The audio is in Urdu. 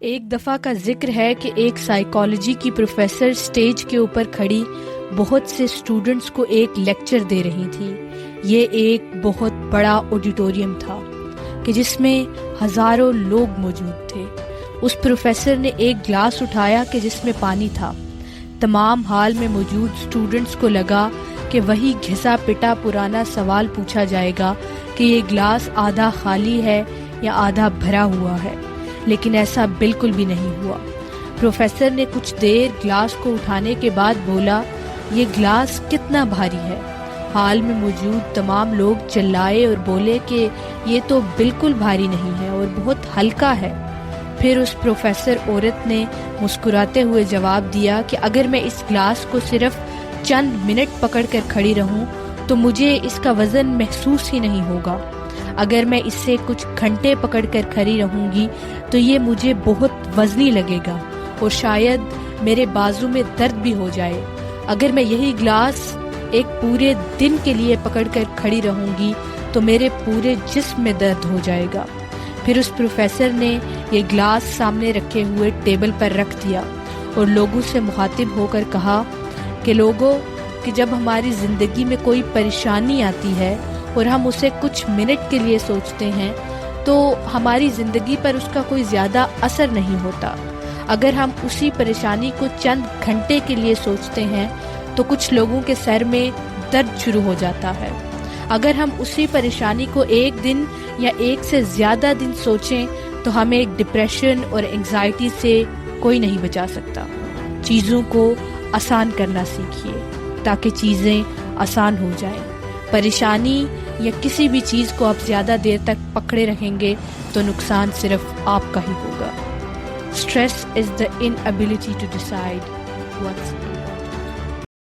ایک دفعہ کا ذکر ہے کہ ایک سائیکالوجی کی پروفیسر سٹیج کے اوپر کھڑی بہت سے اسٹوڈنٹس کو ایک لیکچر دے رہی تھی۔ یہ ایک بہت بڑا آڈیٹوریم تھا کہ جس میں ہزاروں لوگ موجود تھے۔ اس پروفیسر نے ایک گلاس اٹھایا کہ جس میں پانی تھا۔ تمام ہال میں موجود اسٹوڈنٹس کو لگا کہ وہی گھسا پٹا پرانا سوال پوچھا جائے گا کہ یہ گلاس آدھا خالی ہے یا آدھا بھرا ہوا ہے، لیکن ایسا بالکل بھی نہیں ہوا۔ پروفیسر نے کچھ دیر گلاس کو اٹھانے کے بعد بولا، یہ گلاس کتنا بھاری ہے؟ ہال میں موجود تمام لوگ چلائے اور بولے کہ یہ تو بالکل بھاری نہیں ہے اور بہت ہلکا ہے۔ پھر اس پروفیسر عورت نے مسکراتے ہوئے جواب دیا کہ اگر میں اس گلاس کو صرف چند منٹ پکڑ کر کھڑی رہوں تو مجھے اس کا وزن محسوس ہی نہیں ہوگا۔ اگر میں اس سے کچھ گھنٹے پکڑ کر کھڑی رہوں گی تو یہ مجھے بہت وزنی لگے گا اور شاید میرے بازو میں درد بھی ہو جائے۔ اگر میں یہی گلاس ایک پورے دن کے لیے پکڑ کر کھڑی رہوں گی تو میرے پورے جسم میں درد ہو جائے گا۔ پھر اس پروفیسر نے یہ گلاس سامنے رکھے ہوئے ٹیبل پر رکھ دیا اور لوگوں سے مخاطب ہو کر کہا کہ لوگوں، کہ جب ہماری زندگی میں کوئی پریشانی آتی ہے اور ہم اسے کچھ منٹ کے لیے سوچتے ہیں تو ہماری زندگی پر اس کا کوئی زیادہ اثر نہیں ہوتا۔ اگر ہم اسی پریشانی کو چند گھنٹے کے لیے سوچتے ہیں تو کچھ لوگوں کے سر میں درد شروع ہو جاتا ہے۔ اگر ہم اسی پریشانی کو ایک دن یا ایک سے زیادہ دن سوچیں تو ہمیں ایک ڈپریشن اور انگزائٹی سے کوئی نہیں بچا سکتا۔ چیزوں کو آسان کرنا سیکھیے تاکہ چیزیں آسان ہو جائیں۔ پریشانی یا کسی بھی چیز کو آپ زیادہ دیر تک پکڑے رہیں گے تو نقصان صرف آپ کا ہی ہوگا۔ Stress is the inability to decide what's